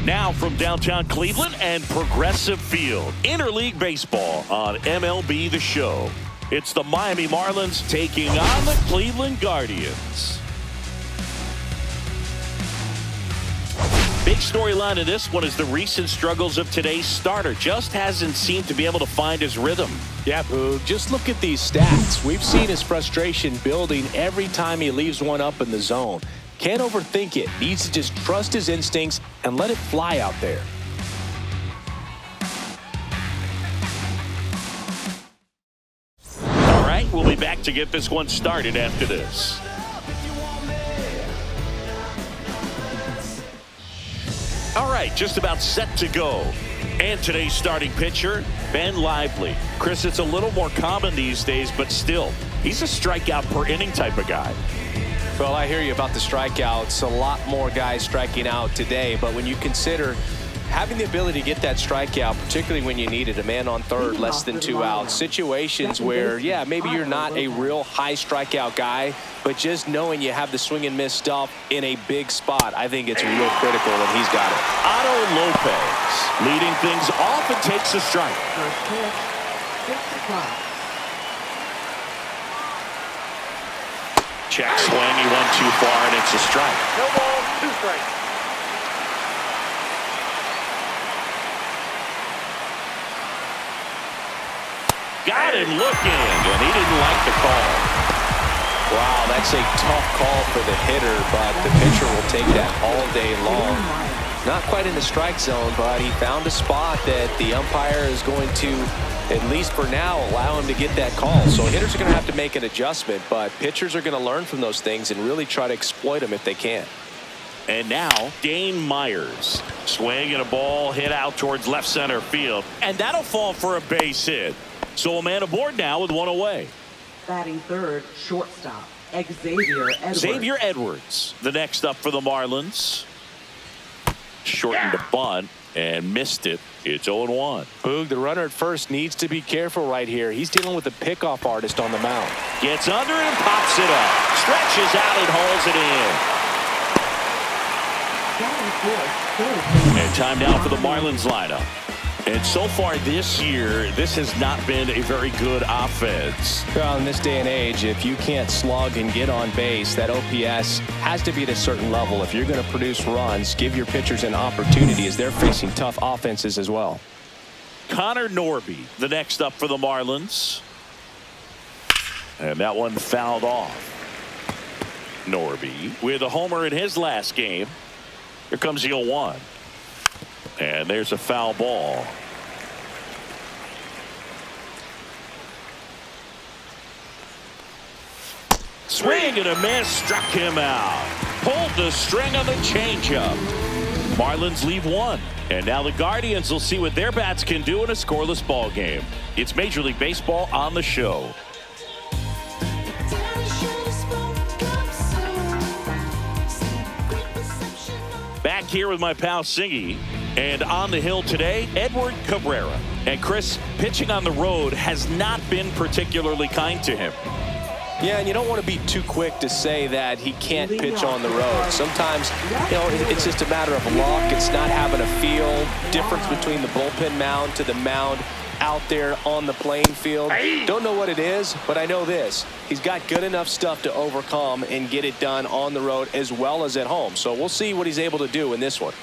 Now from downtown Cleveland and Progressive Field, interleague baseball on MLB The Show. It's the Miami Marlins taking on the Cleveland Guardians. Big storyline in this one is the recent struggles of today's starter. Just hasn't seemed to be able to find his rhythm. Yeah, Boog, just look at these stats. We've seen his frustration building every time he leaves one up in the zone. Can't overthink it. Needs to just trust his instincts and let it fly out there. All right, we'll be back to get this one started after this. All right, just about set to go. And today's starting pitcher, Ben Lively. Chris, it's a little more common these days, but still, he's a strikeout per inning type of guy. Well, I hear you about the strikeouts. A lot more guys striking out today, but when you consider having the ability to get that strikeout, particularly when you need it, a man on third, less than 2 outs, situations where, yeah, maybe you're not a real high strikeout guy, but just knowing you have the swing and miss stuff in a big spot, I think it's real critical, and he's got it. Otto Lopez leading things off and takes a strike. Check swing, he went too far, and it's a strike. No ball, 2 strikes. Got him looking, and he didn't like the call. Wow, that's a tough call for the hitter, but the pitcher will take that all day long. Not quite in the strike zone, but he found a spot that the umpire is going to, at least for now, allow him to get that call. So hitters are going to have to make an adjustment, but pitchers are going to learn from those things and really try to exploit them if they can. And now, Dane Myers. Swing and a ball hit out towards left center field, and that'll fall for a base hit. So a man aboard now with one away. Batting third, shortstop, Xavier Edwards. Xavier Edwards, the next up for the Marlins. Shortened a bunt and missed it. It's 0-1. Boog, the runner at first needs to be careful right here. He's dealing with a pickoff artist on the mound. Gets under and pops it up. Stretches out and hauls it in. And time now for the Marlins lineup. And so far this year, this has not been a very good offense. Well, in this day and age, if you can't slug and get on base, that OPS has to be at a certain level. If you're going to produce runs, give your pitchers an opportunity as they're facing tough offenses as well. Connor Norby, the next up for the Marlins. And that one fouled off. Norby with a homer in his last game. Here comes the 0-1. And there's a foul ball. Swing and a miss, struck him out. Pulled the string on the changeup. Marlins leave one. And now the Guardians will see what their bats can do in a scoreless ball game. It's Major League Baseball on the show. Back here with my pal Singy. And on the hill today, Edward Cabrera. And Chris, pitching on the road has not been particularly kind to him. Yeah, and you don't want to be too quick to say that he can't pitch on the road. Sometimes, you know, it's just a matter of luck. It's not having a feel. Difference between the bullpen mound to the mound out there on the playing field. Don't know what it is, but I know this. He's got good enough stuff to overcome and get it done on the road as well as at home. So we'll see what he's able to do in this one.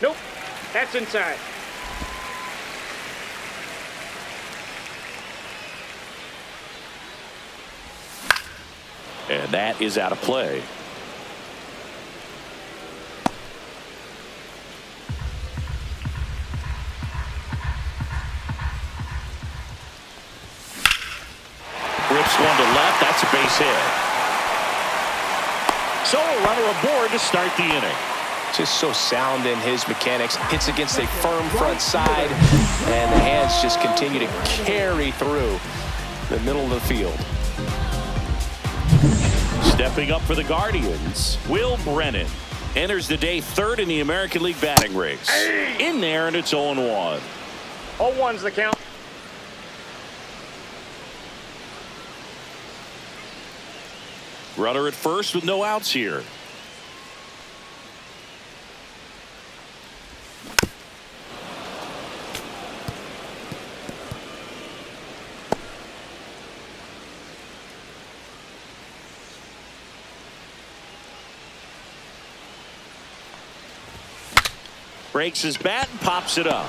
Nope, that's inside. And that is out of play. Rips one to left. That's a base hit. So a runner aboard to start the inning. Just so sound in his mechanics. Hits against a firm front side, and the hands just continue to carry through the middle of the field. Stepping up for the Guardians, Will Brennan enters the day third in the American League batting race. In there, and it's 0-1. 0-1's the count. Runner at first with no outs here. Breaks his bat and pops it up.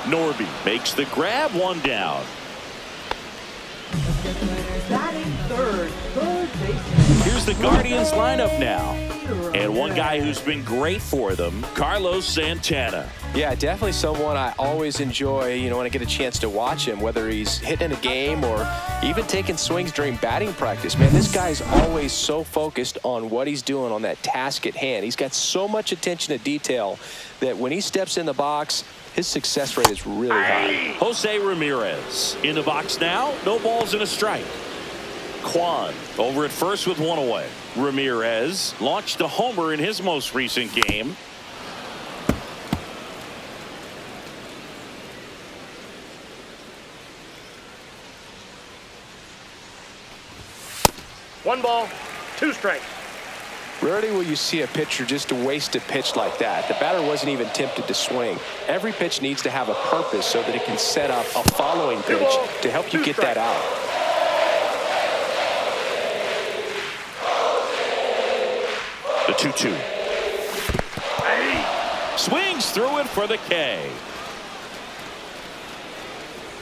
Norby makes the grab, one down. Batting third baseman. Here's the Guardians lineup now. And one guy who's been great for them, Carlos Santana. Yeah, definitely someone I always enjoy, when I get a chance to watch him, whether he's hitting in a game or even taking swings during batting practice. Man, this guy's always so focused on what he's doing on that task at hand. He's got so much attention to detail that when he steps in the box, his success rate is really high. Jose Ramirez in the box now. No balls and a strike. Kwan over at first with one away. Ramirez launched a homer in his most recent game. One ball, two strikes. Rarely will you see a pitcher just waste a pitch like that. The batter wasn't even tempted to swing. Every pitch needs to have a purpose so that it can set up a following pitch to help you get that out. The 2-2. Swings through it for the K.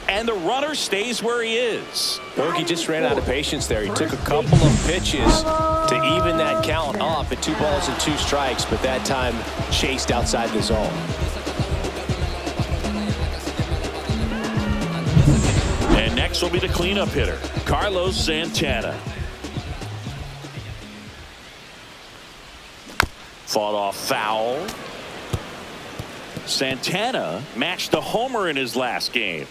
And the runner stays where he is. Bogey just ran out of patience there. He took a couple of pitches to even that count up at 2 balls and 2 strikes, but that time chased outside the zone. And next will be the cleanup hitter, Carlos Santana. Fought off foul. Santana matched a homer in his last game.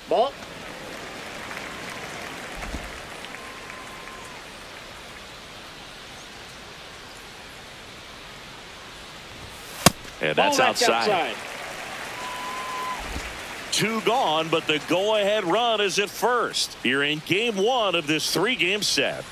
Ball. And that's outside. 2 gone, but the go-ahead run is at first. You're in game 1 of this 3-game set.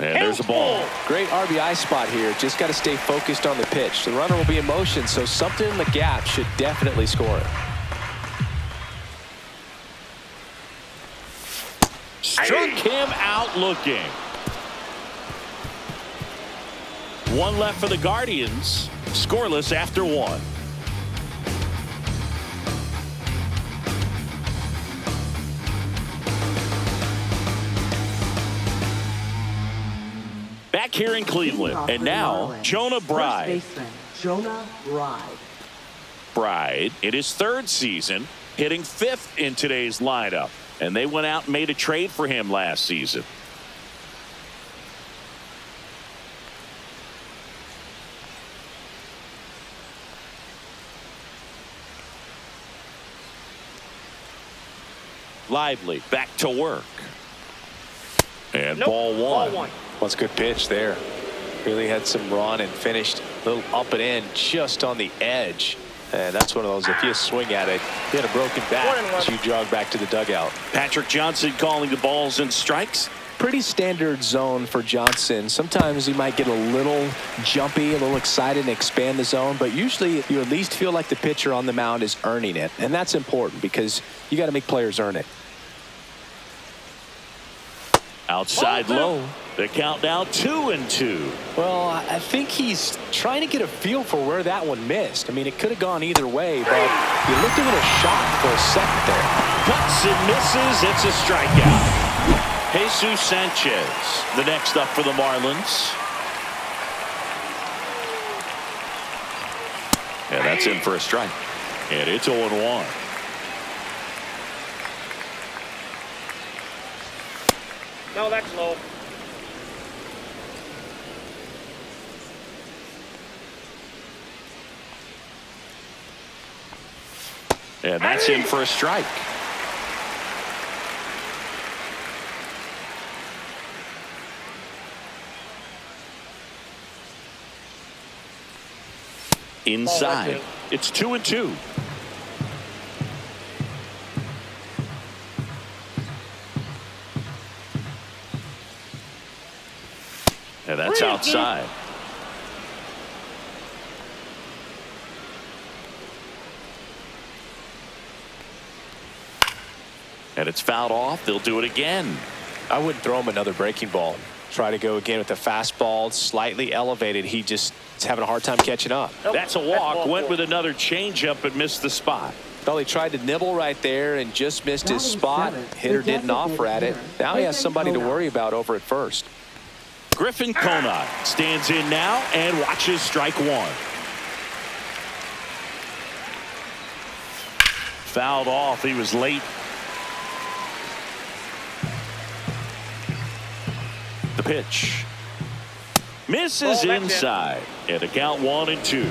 And there's a ball. Great RBI spot here. Just got to stay focused on the pitch. The runner will be in motion, so something in the gap should definitely score it. Struck him out looking. 1 left for the Guardians. Scoreless after 1. Back here in Cleveland, and now Jonah Bride. Jonah Bride. Bride in his 3rd season, hitting 5th in today's lineup, and they went out and made a trade for him last season. Lively back to work, and ball 1. That's a good pitch there. Really had some run and finished a little up and in just on the edge. And that's one of those, if you swing at it, you had a broken bat as you jog back to the dugout. Patrick Johnson calling the balls and strikes. Pretty standard zone for Johnson. Sometimes he might get a little jumpy, a little excited and expand the zone, but usually you at least feel like the pitcher on the mound is earning it. And that's important because you got to make players earn it. Outside low. The count now 2-2. Well, I think he's trying to get a feel for where that one missed. I mean, it could have gone either way, but he looked a little shocked for a second there. Cuts and misses. It's a strikeout. Jesus Sanchez, the next up for the Marlins. And that's in for a strike. And it's 0-1. No, that's low. And that's in for a strike. Inside. It's 2-2. And that's outside. And it's fouled off. They'll do it again. I wouldn't throw him another breaking ball. Try to go again with the fastball, slightly elevated. He just is having a hard time catching up. That's a walk. Went with another changeup but missed the spot. Well, he tried to nibble right there and just missed his spot. Hitter didn't offer at it. Now he has somebody to worry about over at first. Griffin Conant stands in now and watches strike one. Fouled off. He was late. The pitch. Misses inside. And a count 1-2.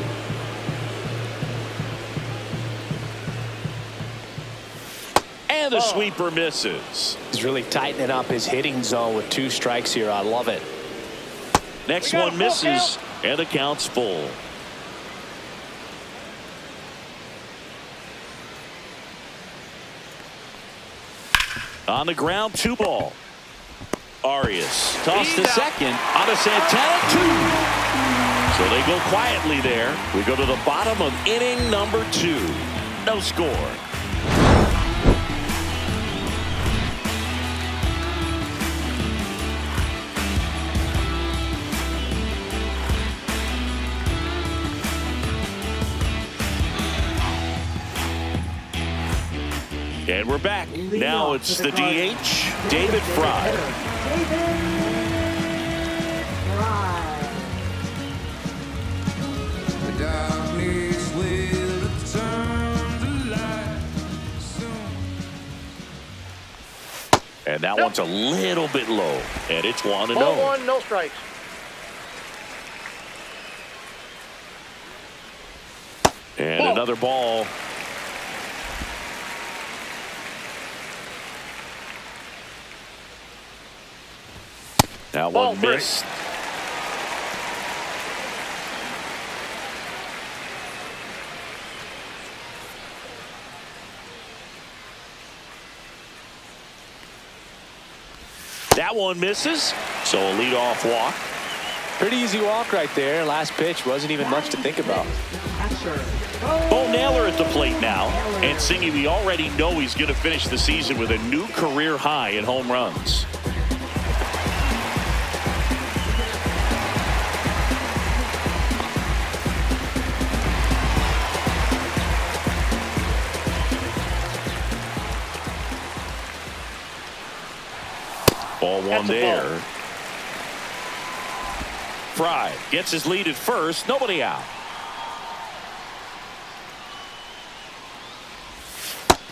And the sweeper misses. He's really tightening up his hitting zone with 2 strikes here. I love it. Next one misses, and the count's full. On the ground, 2 ball. Arias tossed to second on a Santana 2. So they go quietly there. We go to the bottom of inning number 2. No score. And we're back. Now it's the DH, David Fry. And that one's a little bit low. And it's 1-0. 1, no strikes. And another ball. That one missed. That one misses. So a leadoff walk. Pretty easy walk right there. Last pitch wasn't even much to think about. Bo Naylor at the plate now. And Singy, we already know he's going to finish the season with a new career high in home runs. Ball one there. Fry gets his lead at first. Nobody out.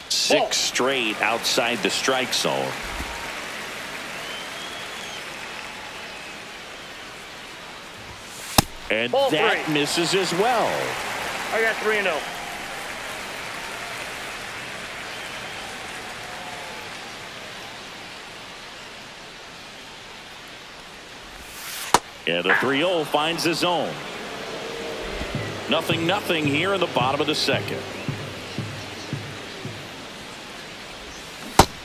Six straight outside the strike zone. And that misses as well. I got 3-0. And the 3-0 finds the zone. 0-0 here in the bottom of the second.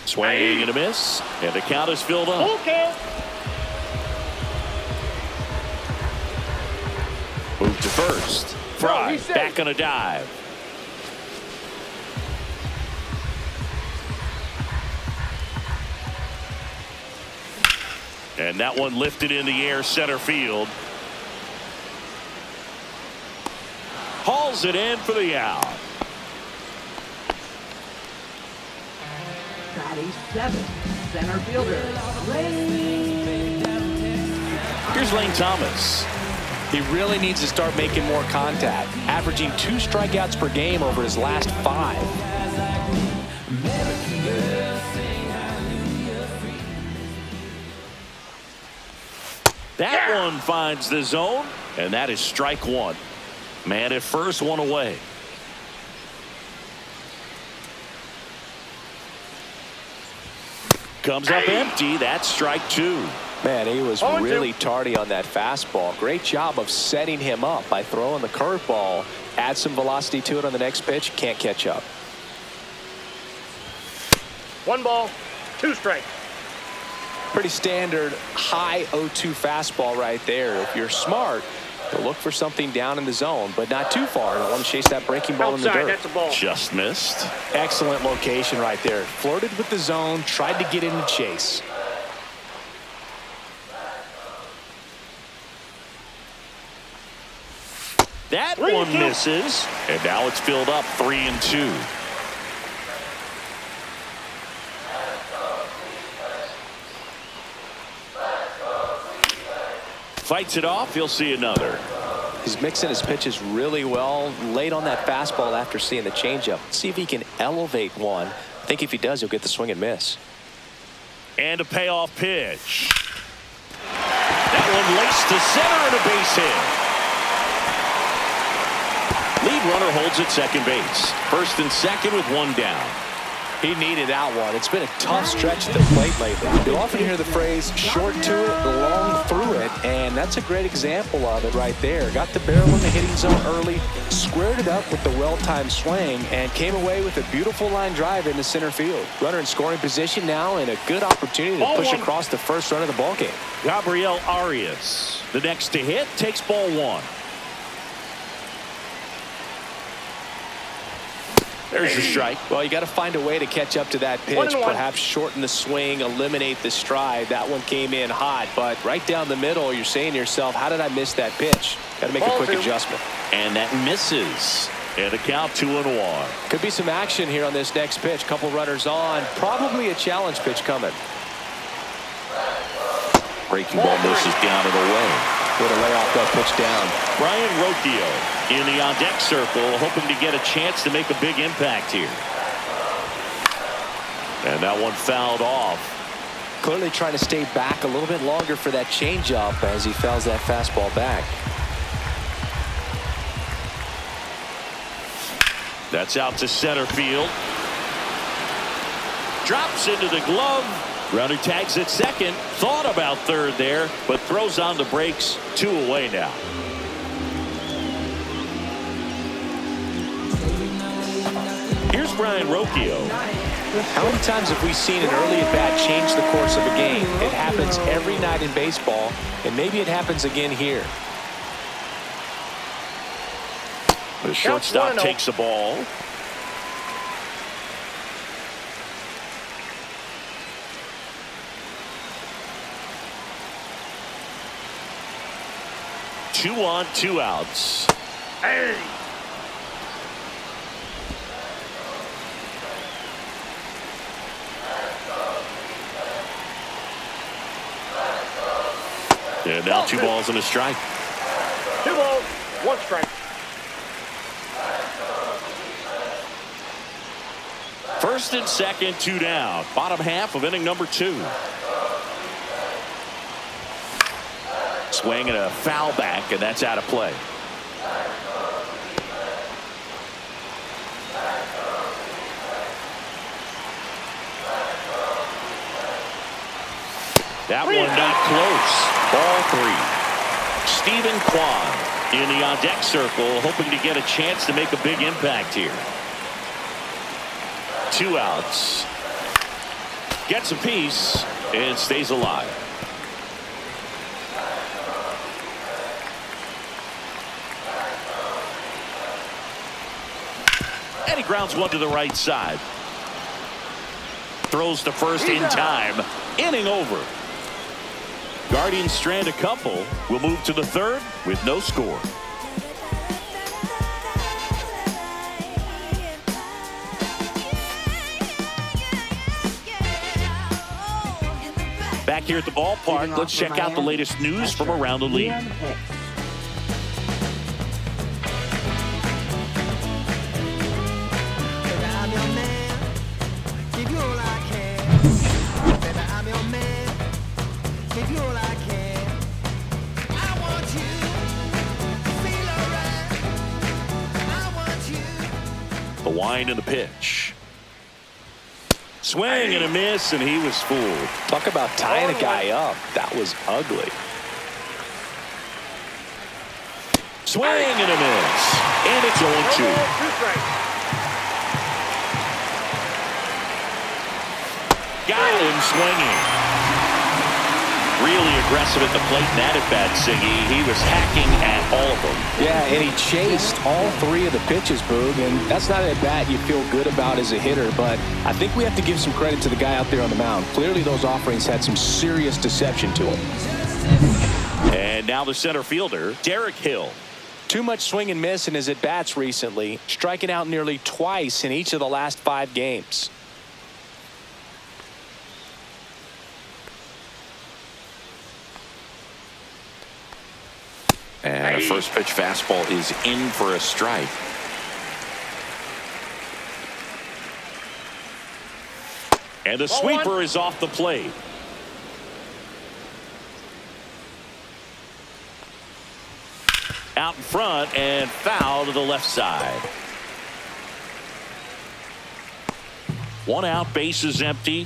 Swing and a miss. And the count is filled up. Okay. Move to first. Fry back on a dive. And that one lifted in the air center field. Hauls it in for the out. Batting 7th, center fielder, Here's Lane Thomas. He really needs to start making more contact, averaging 2 strikeouts per game over his last 5. That one finds the zone, and that is strike one. Man at first, one away. Comes up empty. That's strike two. Man, he was 0-2. really tardy on that fastball. Great job of setting him up by throwing the curveball. Add some velocity to it on the next pitch. Can't catch up. 1 ball, 2 strikes. Pretty standard high 0-2 fastball right there. If you're smart, you'll look for something down in the zone, but not too far. Don't want to chase that breaking ball in the Outside, dirt. that's a ball. Just missed. Excellent location right there. Flirted with the zone, tried to get in and chase. That one misses, and now it's filled up 3-2. Fights it off. He'll see another. He's mixing his pitches really well. Late on that fastball after seeing the changeup. See if he can elevate one. I think if he does, he'll get the swing and miss. And a payoff pitch. That one laced to center and a base hit. Lead runner holds at second base. First and second with one down. He needed that one. It's been a tough stretch at the plate lately. You'll often hear the phrase short to it, long through it, and that's a great example of it right there. Got the barrel in the hitting zone early, squared it up with the well-timed swing, and came away with a beautiful line drive into center field. Runner in scoring position now, and a good opportunity to push across the first run of the ballgame. Gabriel Arias, the next to hit, takes ball one. There's your strike. Well, you got to find a way to catch up to that pitch. 1-1. Perhaps shorten the swing, eliminate the stride. That one came in hot, but right down the middle, you're saying to yourself, how did I miss that pitch? Got to make a quick adjustment. And that misses. And a count 2-1. Could be some action here on this next pitch. Couple runners on. Probably a challenge pitch coming. Breaking ball misses down and away. Way to lay off that pitch down. Brian Rocchio in the on-deck circle, hoping to get a chance to make a big impact here. And that one fouled off. Clearly trying to stay back a little bit longer for that changeup as he fouls that fastball back. That's out to center field. Drops into the glove. Runner tags at second. Thought about third there, but throws on the brakes. 2 away now. Here's Brian Rocchio. How many times have we seen an early at-bat change the course of a game? It happens every night in baseball, and maybe it happens again here. The shortstop takes the ball. Two on, 2 outs. Hey. And now 2 balls and a strike. 2 balls, 1 strike. First and second, 2 down. Bottom half of inning number 2. Swing and a foul back, and that's out of play. That one not close. Ball 3. Stephen Kwan in the on-deck circle, hoping to get a chance to make a big impact here. 2 outs. Gets a piece and stays alive. And he grounds one to the right side. Throws to first in time. Inning over. Guardians strand a couple. We'll move to the third with no score. Back here at the ballpark, let's check out the latest news from around the league. wind and a pitch. Swing and a miss, and he was fooled. Talk about tying a guy up. That was ugly. Swing and a miss. And it's 0-2. 2 strikes. Got him swinging. Really aggressive at the plate in that at-bat, Siggy. He was hacking at all of them. Yeah, and he chased all 3 of the pitches, Boog, and that's not an at-bat you feel good about as a hitter, but I think we have to give some credit to the guy out there on the mound. Clearly those offerings had some serious deception to him. And now the center fielder, Derek Hill. Too much swing and miss in his at-bats recently, striking out nearly twice in each of the last 5 games. And a first pitch fastball is in for a strike. And the sweeper is off the plate. Out in front and foul to the left side. 1 out, bases empty.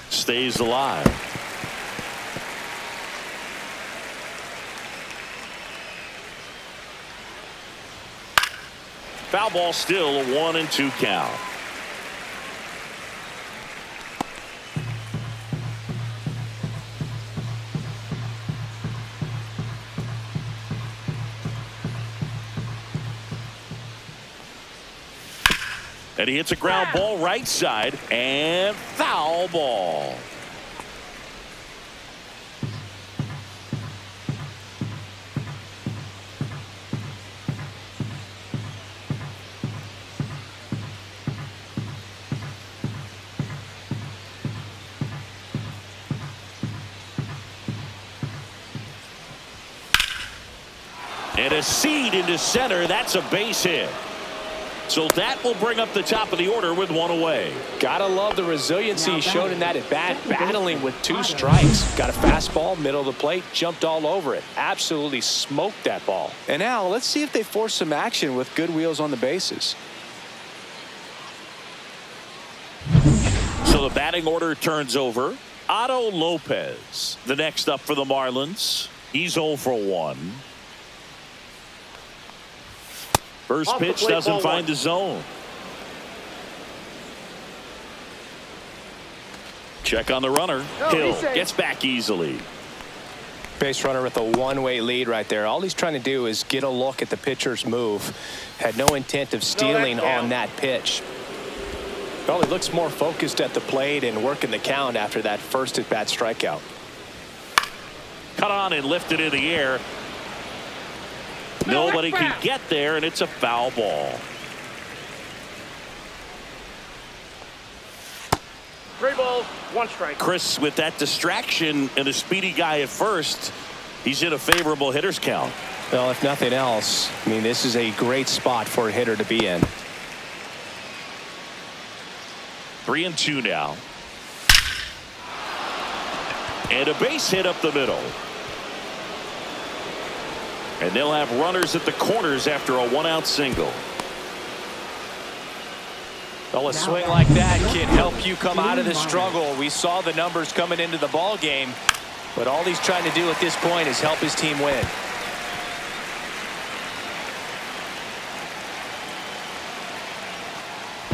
Stays alive. Foul ball, still a 1-2 count. And he hits a ground ball right side and foul ball. And a seed into center. That's a base hit. So that will bring up the top of the order with 1 away. Gotta love the resiliency he showed in that at bat, battling with 2 strikes. Got a fastball, middle of the plate, jumped all over it. Absolutely smoked that ball. And now let's see if they force some action with good wheels on the bases. So the batting order turns over. Otto Lopez, the next up for the Marlins. He's 0 for 1. First pitch doesn't find the zone. Check on the runner. Hill gets back easily. Base runner with a 1-way lead right there. All he's trying to do is get a look at the pitcher's move. Had no intent of stealing on that pitch. Well, he looks more focused at the plate and working the count after that first at-bat strikeout. Cut on and lifted in the air. Nobody can get there, and it's a foul ball. 3 balls, 1 strike. Chris, with that distraction and a speedy guy at first, he's in a favorable hitter's count. Well, if nothing else, I mean, this is a great spot for a hitter to be in. 3-2 now. And a base hit up the middle. And they'll have runners at the corners after a 1-out single. Well, a swing like that can help you come out of the struggle. We saw the numbers coming into the ball game, but all he's trying to do at this point is help his team win.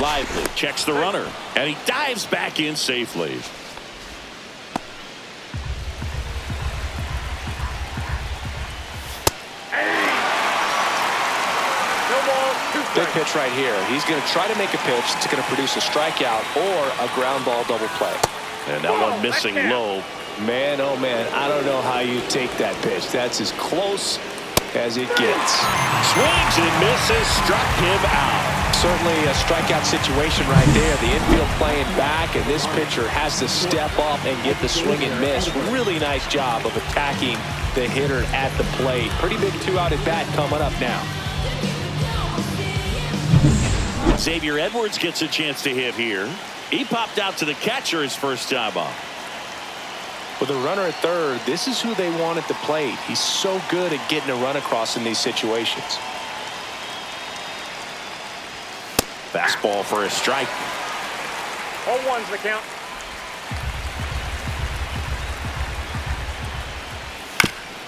Lively checks the runner, and he dives back in safely. Big pitch right here. He's going to try to make a pitch that's going to produce a strikeout or a ground ball double play. And that one missing low. Man, oh man, I don't know how you take that pitch. That's as close as it gets. Swings and misses, struck him out. Certainly a strikeout situation right there. The infield playing back, and this pitcher has to step up and get the swing and miss. Really nice job of attacking the hitter at the plate. Pretty big 2-out at bat coming up now. Xavier Edwards gets a chance to hit here. He popped out to the catcher his first time up. With a runner at third, this is who they want at the plate. He's so good at getting a run across in these situations. Fastball for a strike. 0-1's the count.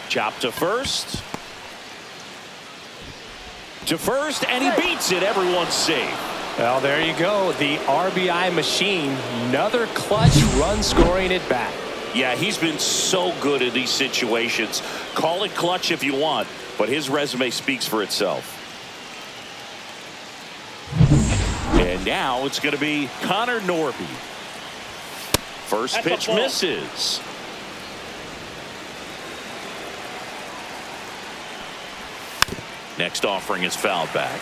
Chop to first. To first, and he beats it. Everyone's safe. Well, there you go. The RBI machine. Another clutch run scoring at bat. Yeah, he's been so good in these situations. Call it clutch if you want, but his resume speaks for itself. And now it's going to be Connor Norby. First That's a pitch ball. misses. Next offering is fouled back.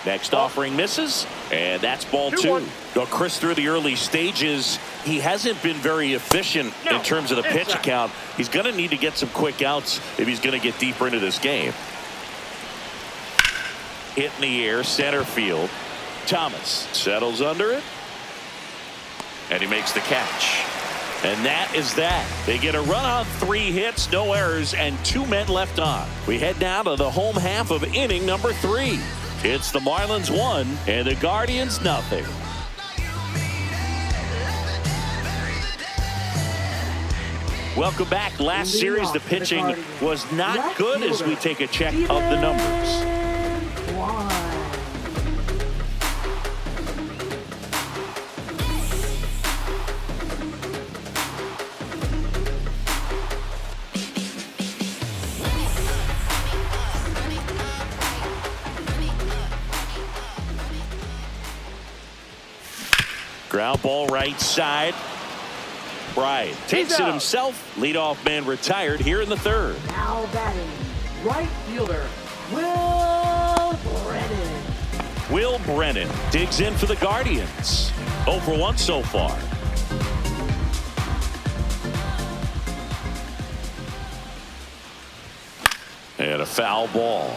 Next offering misses, and that's ball 2. 2-1. Now, Chris, through the early stages, he hasn't been very efficient in terms of the pitch inside. count. He's going to need to get some quick outs if he's going to get deeper into this game. Hit in the air, center field. Thomas settles under it, and he makes the catch. And that is that. They get a run on 3 hits, no errors, and 2 men left on. We head now to the home half of inning number 3. It's the Marlins 1 and the Guardians nothing. Welcome back. Last series, the pitching was not good as we take a check of the numbers. Ground ball right side. Bryant takes it himself. Leadoff man retired here in the 3rd. Now batting, right fielder, Will Brennan. Will Brennan digs in for the Guardians. 0 for 1 so far. And a foul ball.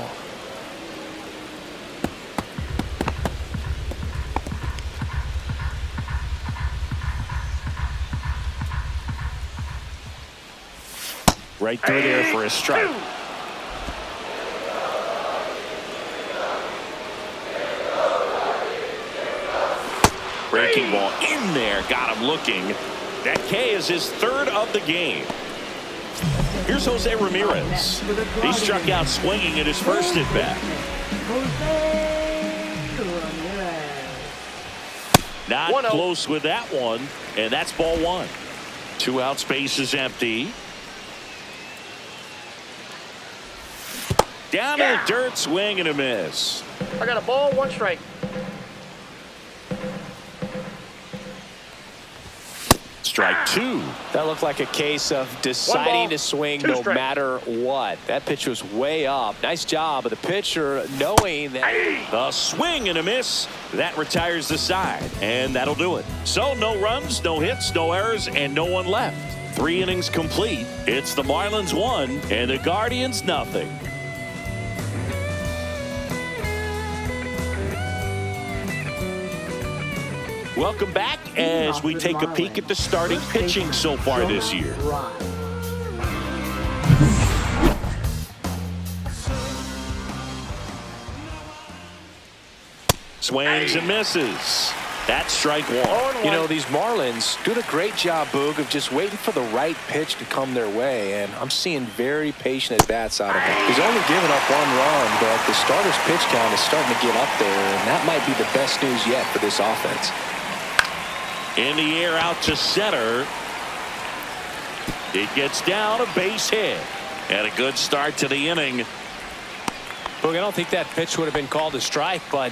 Right through there for a strike. Breaking ball in there, got him looking. That K is his 3rd of the game. Here's Jose Ramirez. He struck out swinging at his first at bat. Jose Ramirez. Not 1-0. close with that one, and that's ball 1. 2 out, space is empty. Down in the dirt, swing and a miss. I got a ball, 1 strike. Strike 2. That looked like a case of deciding to swing no strikes. matter what. That pitch was way up. Nice job of the pitcher knowing that. A swing and a miss. That retires the side, and that'll do it. So no runs, no hits, no errors, and no one left. 3 innings complete. It's the Marlins 1 and the Guardians nothing. Welcome back as we take a peek at the starting pitching so far this year. Swings and misses. That's strike 1. You know, these Marlins doing a great job, Boog, of just waiting for the right pitch to come their way, and I'm seeing very patient at-bats out of him. He's only given up 1 run, but the starter's pitch count is starting to get up there, and that might be the best news yet for this offense. In the air out to center. It gets down, a base hit. And a good start to the inning. Boog, I don't think that pitch would have been called a strike, but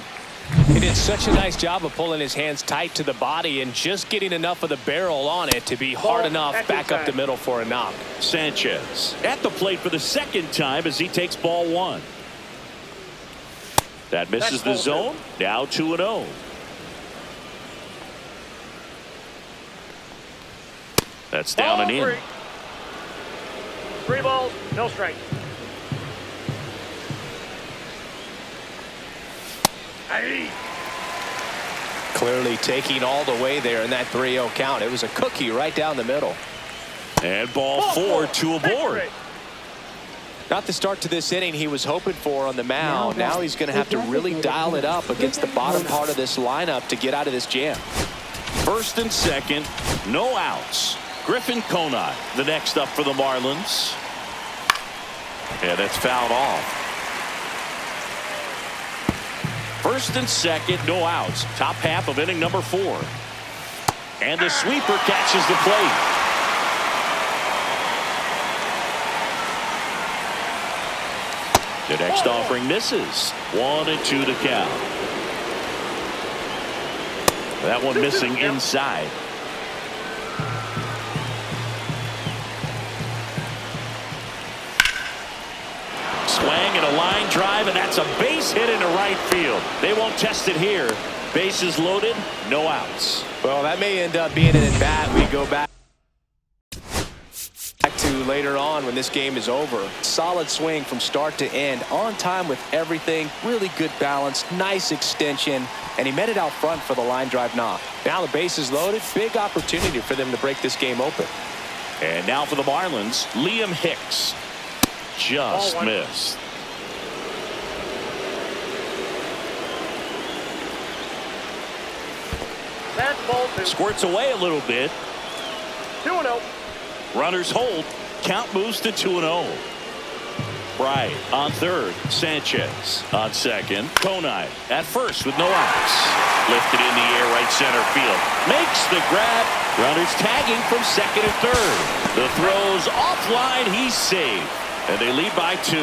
he did such a nice job of pulling his hands tight to the body and just getting enough of the barrel on it to be hard enough back up the middle for a knock. Sanchez at the plate for the 2nd time as he takes ball 1. That misses the zone. Now 2-0. That's down and in. 3 balls, no strike. Clearly taking all the way there in that 3-0 count. It was a cookie right down the middle. And ball 4, 2 aboard. Not the start to this inning he was hoping for on the mound. Now he's going to have to really dial it up against the bottom part of this lineup to get out of this jam. First and second, no outs. Griffin Conine, the next up for the Marlins. And it's fouled off. First and second, no outs. Top half of inning number 4. And the sweeper catches the plate. The next offering misses. 1-2 to count. That one missing inside. Swing and a line drive, and that's a base hit into right field. They won't test it here. Bases loaded, no outs. Well, that may end up being an at-bat. We go back to later on when this game is over. Solid swing from start to end, on time with everything, really good balance, nice extension, and he met it out front for the line drive knock. Now the base is loaded, big opportunity for them to break this game open. And now for the Marlins, Liam Hicks. Just missed. That's ball 2. Squirts away a little bit. 2-0. Runners hold. Count moves to 2-0. Bryant on third. Sanchez on second. Conine at first with no outs. Lifted in the air right center field. Makes the grab. Runners tagging from second and third. The throw's offline. He's safe. And they lead by 2.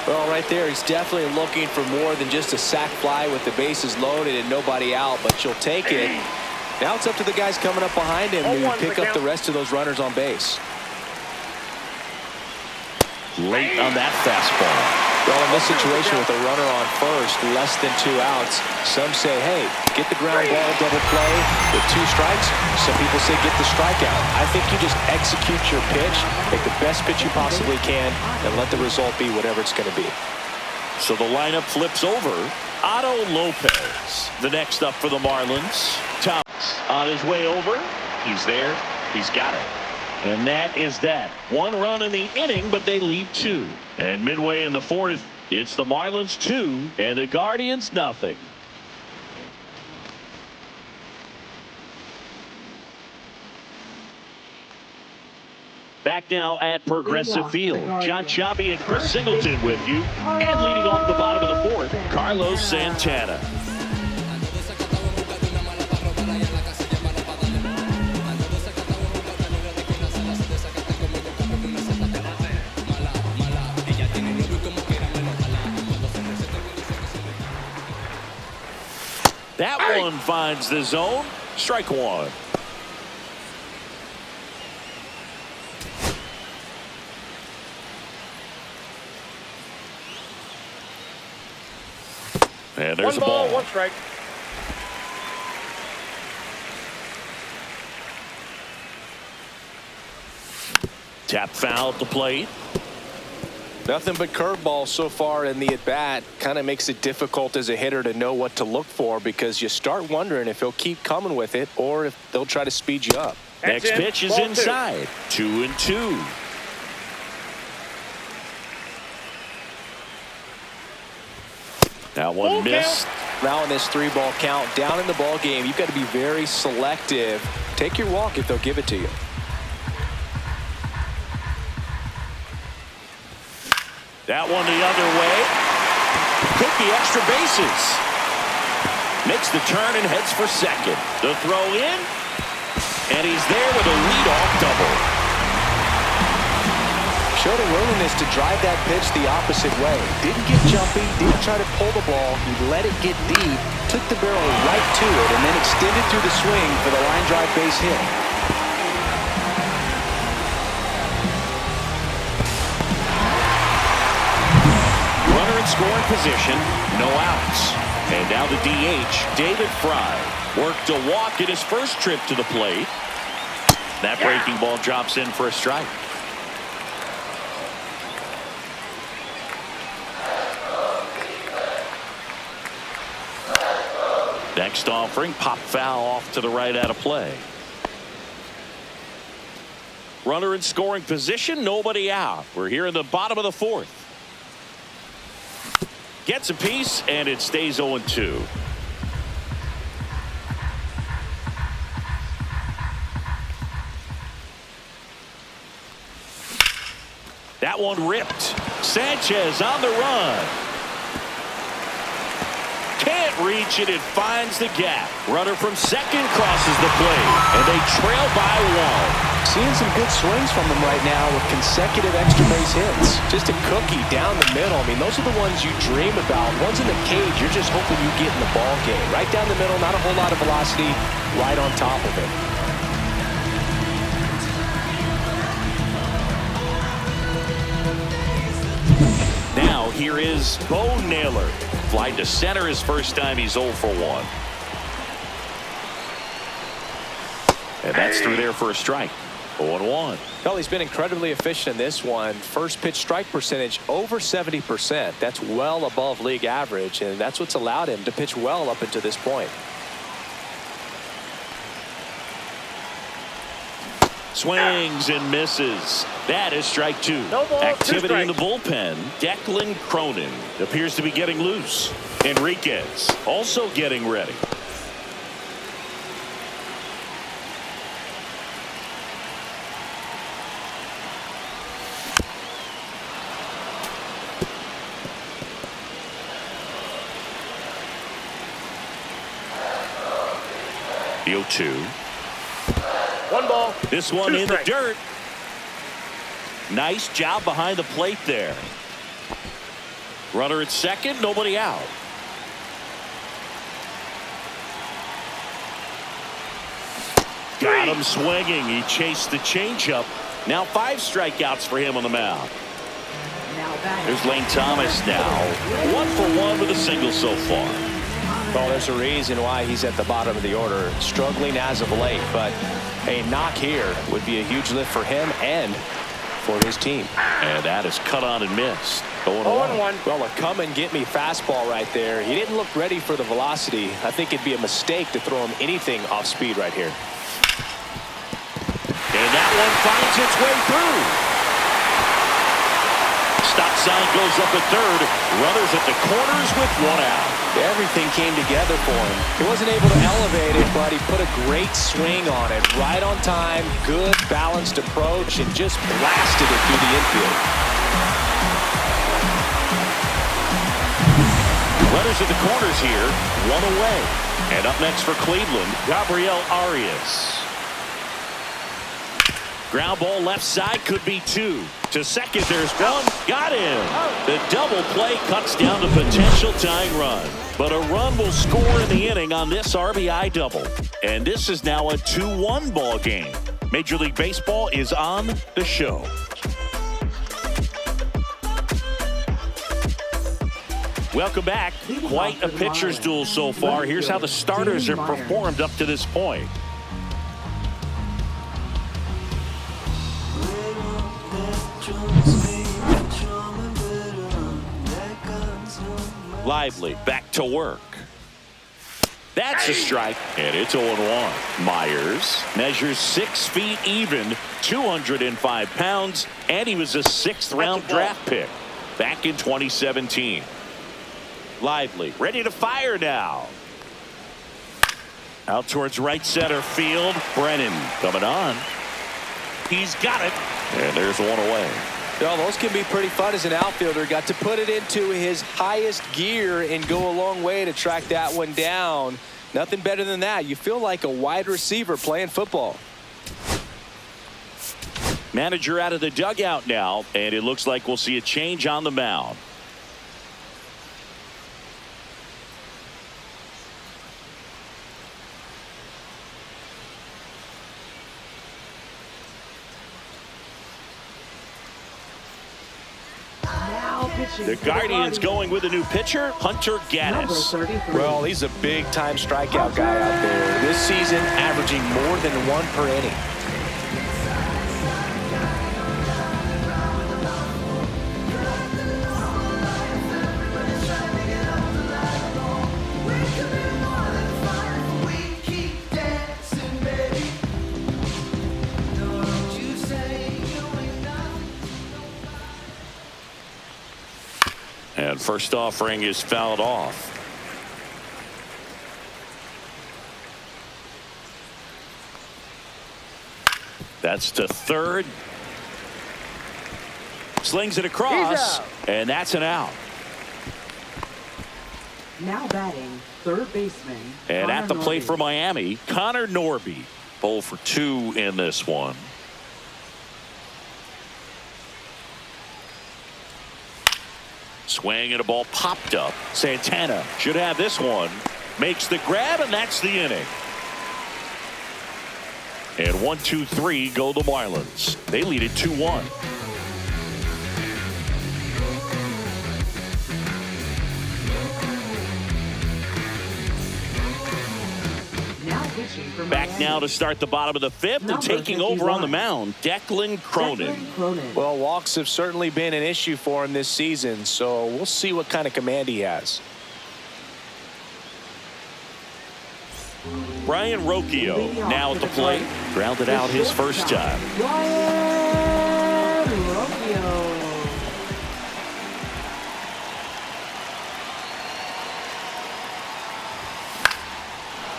Well, right there, he's definitely looking for more than just a sac fly with the bases loaded and nobody out, but you'll take it. Now it's up to the guys coming up behind him to pick up the rest of those runners on base. Late on that fastball. Well, in this situation with a runner on first, less than 2 outs, some say, hey, get the ground ball, double play with 2 strikes. Some people say get the strikeout. I think you just execute your pitch, make the best pitch you possibly can, and let the result be whatever it's going to be. So the lineup flips over. Otto Lopez, the next up for the Marlins. Thomas on his way over. He's there. He's got it. And that is that. 1 run in the inning, but they lead 2. And midway in the 4th, it's the Marlins 2 and the Guardians nothing. Back now at Progressive Field. John Choppy and Chris Singleton with you. And leading off the bottom of the 4th, Carlos Santana. That one finds the zone. Strike 1. And there's 1 a ball, ball. 1 strike. Tap foul at the plate. Nothing but curveball so far in the at-bat. Kind of makes it difficult as a hitter to know what to look for because you start wondering if he'll keep coming with it or if they'll try to speed you up. That's Next in. pitch is Ball inside. 2-2. That one Ball missed. Now in this 3-ball count, down in the ball game, you've got to be very selective. Take your walk if they'll give it to you. That one the other way. Could be extra bases. Makes the turn and heads for second. The throw in. And he's there with a leadoff double. Showed a willingness to drive that pitch the opposite way. Didn't get jumpy, didn't try to pull the ball. He let it get deep, took the barrel right to it, and then extended through the swing for the line drive base hit. Runner in scoring position, no outs. And now the DH, David Fry, worked a walk in his first trip to the plate. That breaking ball drops in for a strike. Next offering, pop foul off to the right out of play. Runner in scoring position, nobody out. We're here in the bottom of the fourth. Gets a piece, and it stays 0-2. That one ripped. Sanchez on the run. Can't reach it. It finds the gap. Runner from second crosses the plate, and they trail by 1. Seeing some good swings from him right now with consecutive extra base hits. Just a cookie down the middle. I mean, those are the ones you dream about. Ones in the cage, you're just hoping you get in the ball game. Right down the middle, not a whole lot of velocity, right on top of it. Now here is Bo Naylor. Fly to center his first time. He's 0 for 1. And that's through there for a strike. 0-1. Well, he's been incredibly efficient in this one. First pitch strike percentage over 70%. That's well above league average, and that's what's allowed him to pitch well up until this point. Swings and misses. That is strike 2. No ball, Activity 2 in the bullpen. Declan Cronin appears to be getting loose. Enriquez also getting ready. The 0-2. 1 ball. This one 2 in the strikes. dirt. Nice job behind the plate there. Runner at second, nobody out. Got him swinging. He chased the changeup. Now 5 strikeouts for him on the mound. Now batting. There's Lane Thomas now. 1 for 1 with a single so far. Well, there's a reason why he's at the bottom of the order, struggling as of late, but a knock here would be a huge lift for him and for his team. And that is cut on and missed. 0-1. 0-1. Well, a come and get me fastball right there. He didn't look ready for the velocity. I think it'd be a mistake to throw him anything off speed right here. And that one finds its way through. Stop sign goes up at third. Runners at the corners with 1 out. Everything came together for him. He wasn't able to elevate it, but he put a great swing on it. Right on time, good balanced approach, and just blasted it through the infield. Runners at the corners here, 1 away. And up next for Cleveland, Gabriel Arias. Ground ball left side, could be 2. To second, there's 1. Got him. The double play cuts down the potential tying run. But a run will score in the inning on this RBI double. And this is now a 2-1 ball game. Major League Baseball is on the show. Welcome back. Quite a pitcher's duel so far. Here's how the starters have performed up to this point. Lively back to work. That's a strike, and it's 0-1. Myers measures 6 feet even, 205 pounds, and he was a 6th round draft pick back in 2017. Lively ready to fire now. Out towards right center field. Brennan coming on. He's got it, and there's 1 away. Well, those can be pretty fun as an outfielder. Got to put it into his highest gear and go a long way to track that one down. Nothing better than that. You feel like a wide receiver playing football. Manager out of the dugout now, and it looks like we'll see a change on the mound. The Guardians going with a new pitcher, Hunter Gaddis. Well, he's a big-time strikeout guy out there. This season, averaging more than 1 per inning. First offering is fouled off. That's to third. Slings it across, and that's an out. Now batting, third baseman. And Connor at the plate Norby. for Miami, Connor Norby. 0 for 2 in this one. Swing and a ball popped up. Santana should have this one. Makes the grab, and that's the inning. And 1-2-3 go the Marlins. They lead it 2-1. Now pitching for Back Miami. now to start the bottom of the fifth, and Number taking over on the 51. mound, Declan Cronin. Declan Cronin. Well, walks have certainly been an issue for him this season, so we'll see what kind of command he has. Brian Rocchio now at the plate. Grounded out his first time. Brian Rocchio.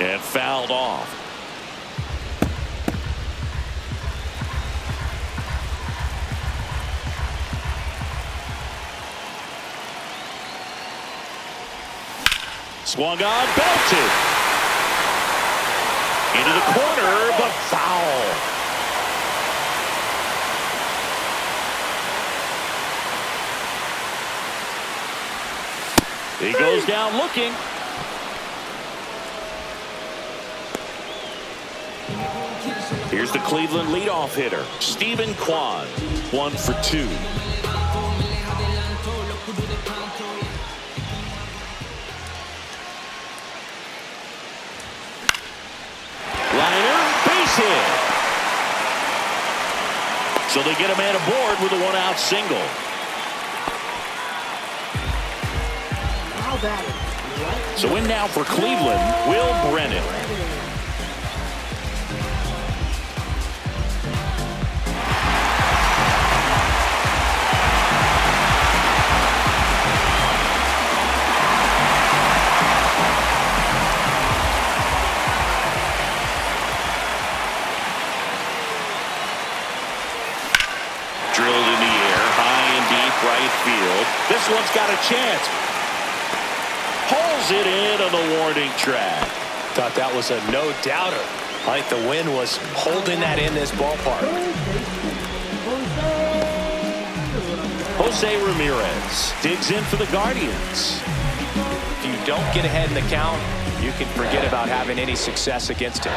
And fouled off. Swung on, belted. Into the corner, but foul. He goes down looking. Here's the Cleveland leadoff hitter, Stephen Kwan. 1 for 2. Liner, base hit. So they get a man aboard with a 1-out single. Now batting. Right So in now for Cleveland, Will Brennan. Drilled in the air, high and deep right field. This one's got a chance. Pulls it in on the warning track. Thought that was a no-doubter. I think the wind was holding that in this ballpark. Jose Ramirez digs in for the Guardians. If you don't get ahead in the count, you can forget about having any success against him.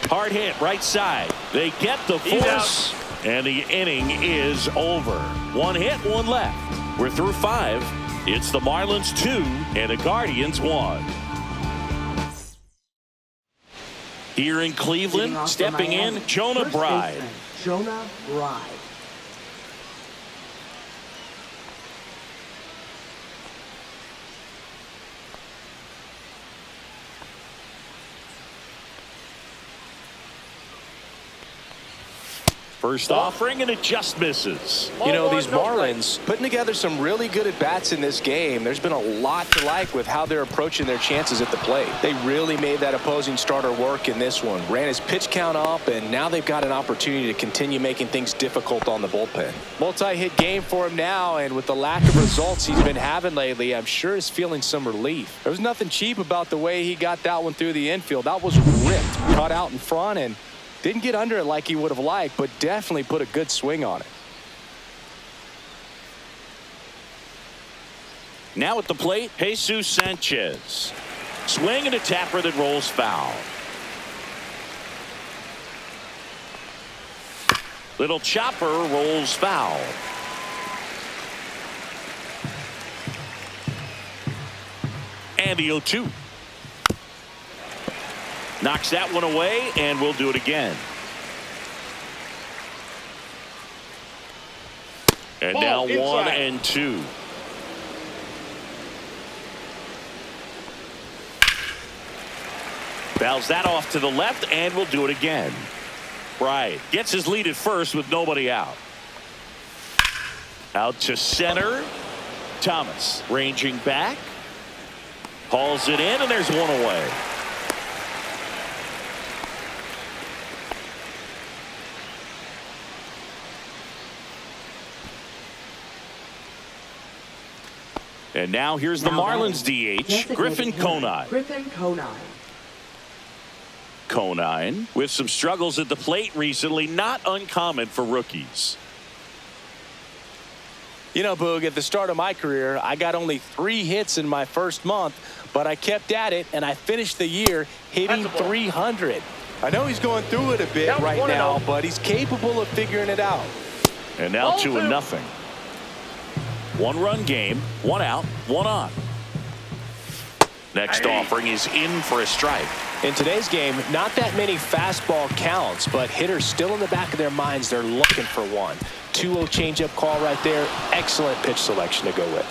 Hard hit right side. They get the force, and the inning is over. 1 hit, 1 left. We're through 5. It's the Marlins 2 and the Guardians 1. Here in Cleveland, stepping in, Jonah First Bride. baseman, Jonah Bride. First offering, and it just misses. You know, these Marlins putting together some really good at-bats in this game. There's been a lot to like with how they're approaching their chances at the plate. They really made that opposing starter work in this one. Ran his pitch count up, and now they've got an opportunity to continue making things difficult on the bullpen. Multi-hit game for him now, and with the lack of results he's been having lately, I'm sure he's feeling some relief. There was nothing cheap about the way he got that one through the infield. That was ripped, caught out in front, and didn't get under it like he would have liked, but definitely put a good swing on it. Now at the plate, Jesus Sanchez. Swing and a tapper that rolls foul. Little chopper rolls foul. And the 0-2. Knocks that one away, and we'll do it again. And now 1 and 2. Fouls that off to the left, and we'll do it again. Bride gets his lead at first with nobody out. Out to center. Thomas ranging back. Hauls it in, and there's one away. And now here's the Marlins DH, Griffin Conine. Griffin Conine. Conine with some struggles at the plate recently, not uncommon for rookies. You know, Boog, at the start of my career, I got only 3 hits in my first month, but I kept at it, and I finished the year hitting 300. I know he's going through it a bit right now, but he's capable of figuring it out. And now 2-0. 1-run game, 1 out, 1 on. Next offering is in for a strike. In today's game, not that many fastball counts, but hitters still in the back of their minds, they're looking for one. 2-0 changeup call right there. Excellent pitch selection to go with.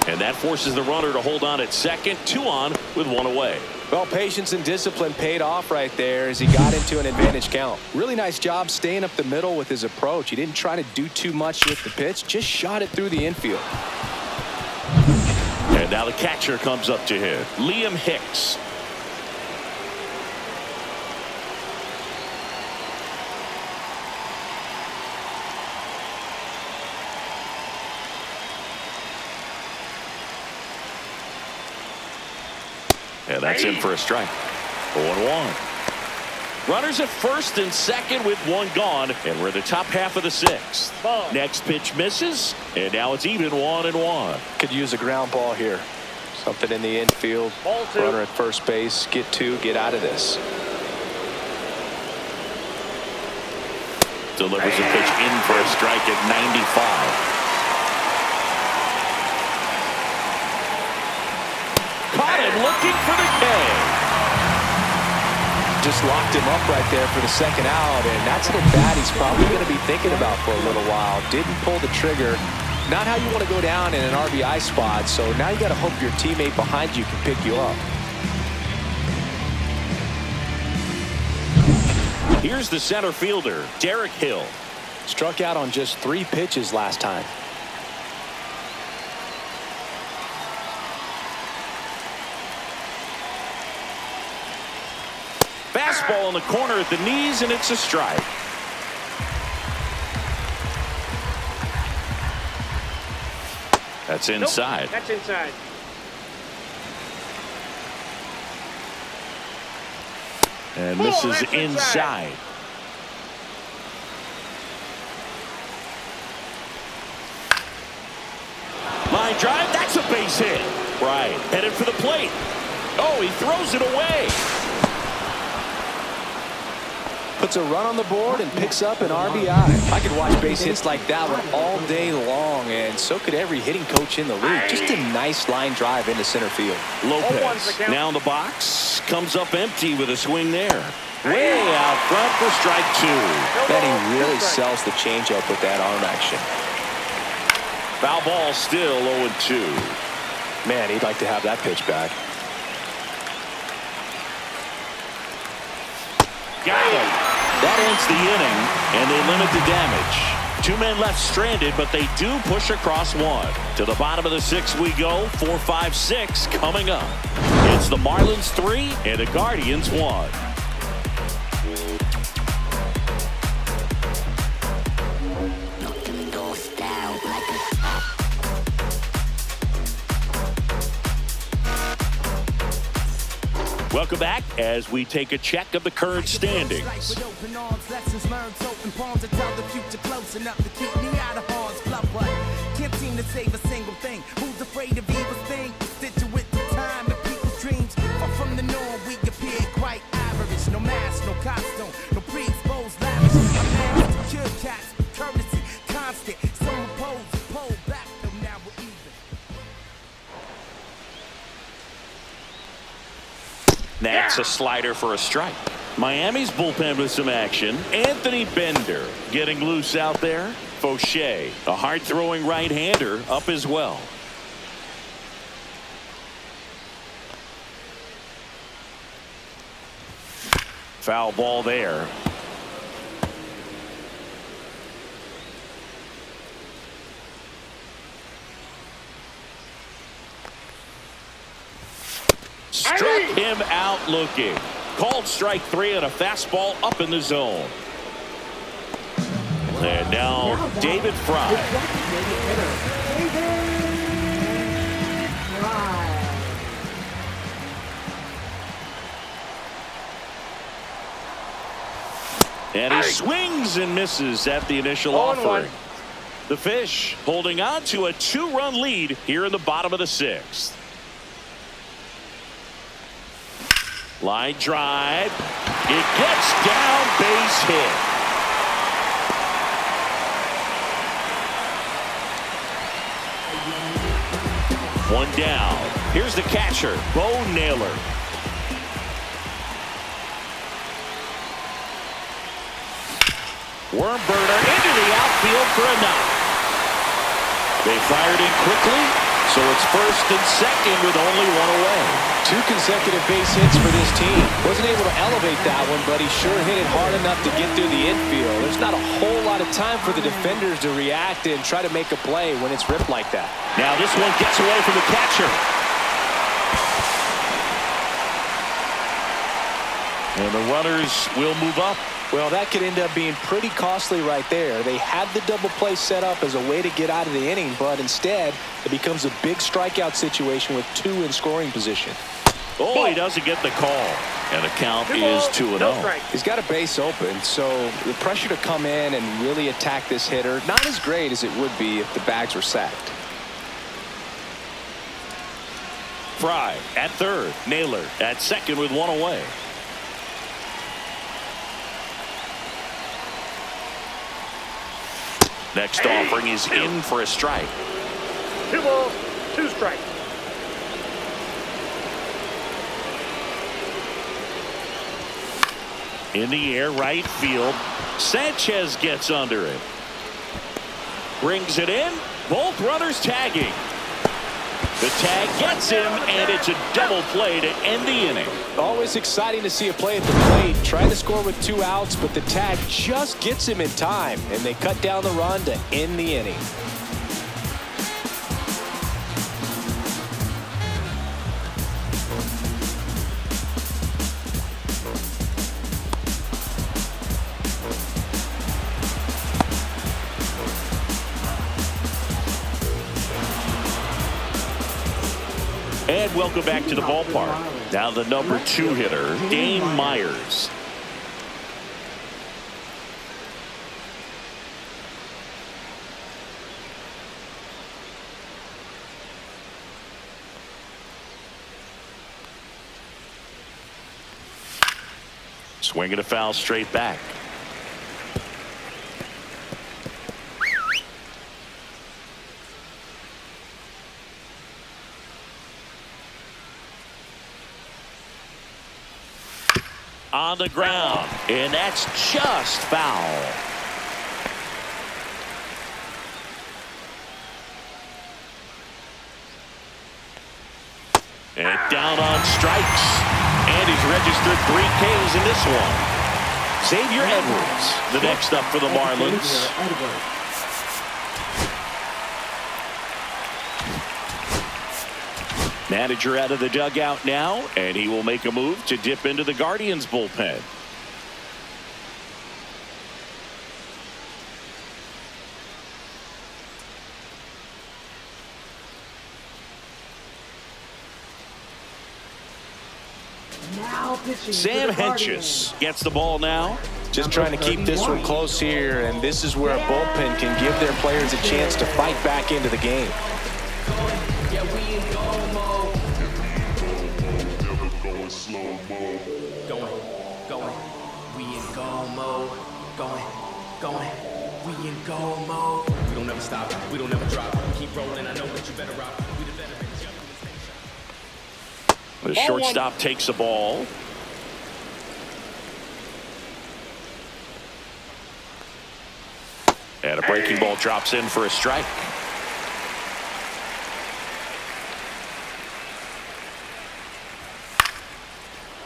And that forces the runner to hold on at second. 2 on with 1 away. Well, patience and discipline paid off right there as he got into an advantage count. Really nice job staying up the middle with his approach. He didn't try to do too much with the pitch, just shot it through the infield. And now the catcher comes up to hit. Liam Hicks. And that's in for a strike. 0-1. Runners at first and second with 1 gone, and we're in the top half of the 6th. Next pitch misses, and now it's even 1-1. Could use a ground ball here. Something in the infield. Runner at first base. Get 2, get out of this. Delivers a pitch in for a strike at 95. Caught him looking for the K. Just locked him up right there for the second out, and that's an at-bat he's probably going to be thinking about for a little while. Didn't pull the trigger. Not how you want to go down in an RBI spot, so now you got to hope your teammate behind you can pick you up. Here's the center fielder, Derek Hill. Struck out on just 3 pitches last time. Fastball in the corner at the knees, and it's a strike. That's inside. Nope, that's inside. And this is inside. Line drive, that's a base hit. Right, headed for the plate. Oh, he throws it away. Puts a run on the board and picks up an RBI. I could watch base hits like that one all day long, and so could every hitting coach in the league. Just a nice line drive into center field. Lopez now in the box, comes up empty with a swing there. Way out front for strike 2. Then he really sells the changeup with that arm action. Foul ball, still 0-2. Man, he'd like to have that pitch back. Got him. That ends the inning, and they limit the damage. 2 men left stranded, but they do push across 1. To the bottom of the 6th we go. 4, 5, 6 coming up. It's the Marlins 3 and the Guardians 1. Welcome back as we take a check of the current standings. Can't seem to save a single thing. Who's afraid of evil thing? Situate the time and people's dreams. Far from the norm, we appear quite average. No mask, no costume, no pre-exposed lavish. A man with secure cats, courtesy, constant. Some oppose, pull back, till now we're even. That's a slider for a strike. Miami's bullpen with some action. Anthony Bender getting loose out there. Fauché, a hard-throwing right-hander, up as well. Foul ball there. Struck him out looking. Called strike 3 and a fastball up in the zone. And now David Fry. And he swings and misses at the initial offering. The Fish holding on to a 2-run lead here in the bottom of the 6th. Line drive. It gets down, base hit. One down. Here's the catcher, Bo Naylor. Worm burner into the outfield for a knock. They fired in quickly, so it's first and second with only one away. 2 consecutive base hits for this team. Wasn't able to elevate that one, but he sure hit it hard enough to get through the infield. There's not a whole lot of time for the defenders to react and try to make a play when it's ripped like that. Now this one gets away from the catcher. And the runners will move up. Well, that could end up being pretty costly right there. They had the double play set up as a way to get out of the inning, but instead it becomes a big strikeout situation with 2 in scoring position. Oh, he doesn't get the call. And the count is 2-0. He's got a base open, so the pressure to come in and really attack this hitter, not as great as it would be if the bags were sacked. Fry at third. Naylor at second with one away. Next offering is in for a strike. 2 balls, 2 strikes. In the air, right field. Sanchez gets under it. Brings it in. Both runners tagging. The tag gets him, and it's a double play to end the inning. Always exciting to see a play at the plate. Trying to score with 2 outs, but the tag just gets him in time, and they cut down the run to end the inning. And welcome back to the ballpark. Now the number 2 hitter, Dane Myers. Swinging a foul straight back. On the ground, and that's just foul. And down on strikes, and he's registered 3 Ks in this one. Xavier Edwards, the next up for the Marlins. Manager out of the dugout now, and he will make a move to dip into the Guardians bullpen. Sam Hentges gets the ball now. Just trying to keep this one close here, and this is where a bullpen can give their players a chance to fight back into the game. Going, we in go mode. Going, we in go mode. We don't ever stop, we don't ever drop. Keep rolling, I know that you better rock. We the veterans. The shortstop takes the ball. And a breaking ball drops in for a strike.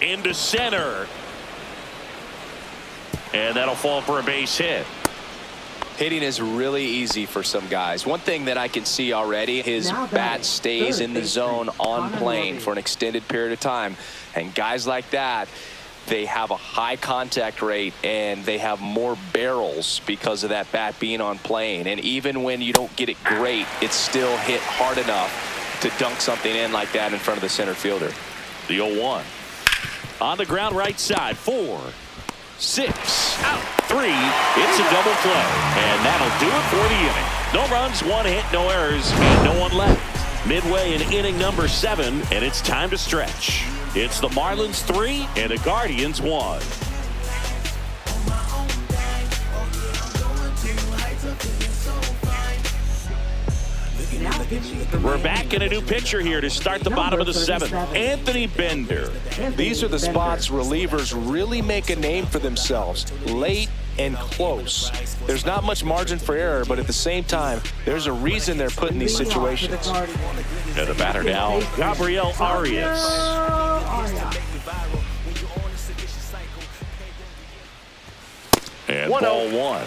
Into center. And that'll fall for a base hit. Hitting is really easy for some guys. One thing that I can see already, his bat stays in the zone on plane for an extended period of time. And guys like that, they have a high contact rate and they have more barrels because of that bat being on plane. And even when you don't get it great, it's still hit hard enough to dunk something in like that in front of the center fielder. The 0-1. On the ground right side. 4, 6, out, 3. It's a double play. And that'll do it for the inning. No runs, 1 hit, no errors, and no one left. Midway in inning number 7, and it's time to stretch. It's the Marlins 3 and the Guardians 1. We're back in a new pitcher here to start the bottom of the 7th. Anthony Bender. These are the spots relievers really make a name for themselves. Late and close. There's not much margin for error, but at the same time, there's a reason they're put in these situations. And the batter now, Gabriel Arias. And ball 1.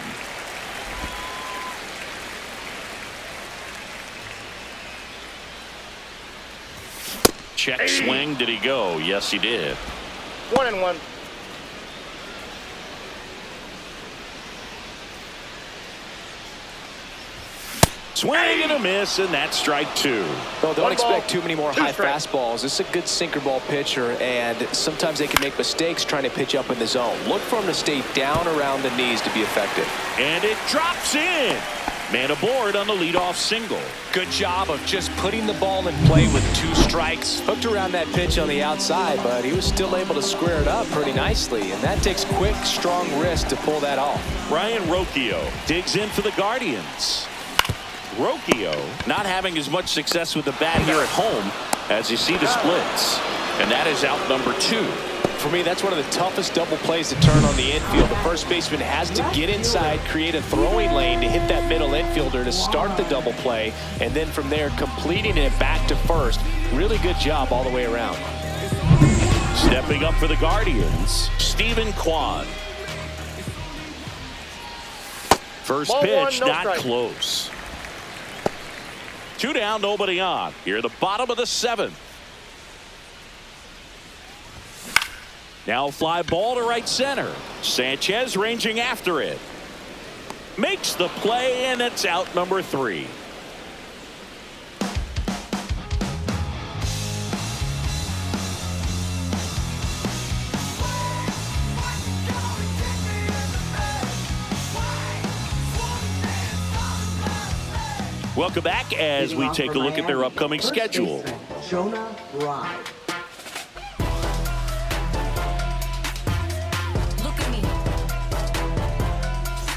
Check swing. Did he go? Yes, he did. 1-1. Swing and a miss, and that's strike 2. Well, don't expect too many more high fastballs. This is a good sinker ball pitcher, and sometimes they can make mistakes trying to pitch up in the zone. Look for him to stay down around the knees to be effective. And it drops in. Man aboard on the leadoff single. Good job of just putting the ball in play with 2 strikes. Hooked around that pitch on the outside, but he was still able to square it up pretty nicely, and that takes quick, strong wrist to pull that off. Ryan Rocchio digs in for the Guardians. Rocchio not having as much success with the bat here at home as you see the splits. And that is out number 2. For me, that's one of the toughest double plays to turn on the infield. The first baseman has to get inside, create a throwing lane to hit that middle infielder to start the double play, and then from there completing it back to first. Really good job all the way around. Stepping up for the Guardians, Stephen Kwan. First pitch, not close. 2 down, nobody on. Here at the bottom of the 7th. Now fly ball to right center. Sanchez ranging after it. Makes the play, and it's out number 3. Welcome back as we take a look at their upcoming schedule. Jonah Bride. Look at me.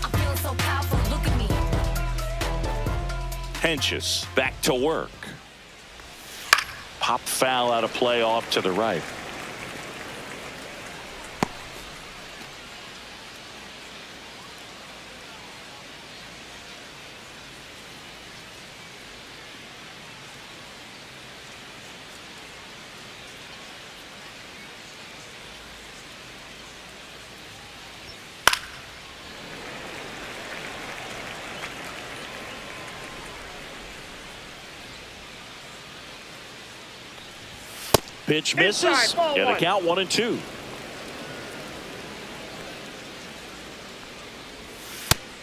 I'm feeling so powerful. Look at me. Henches back to work. Pop foul out of play off to the right. Pitch misses, and a count 1-2.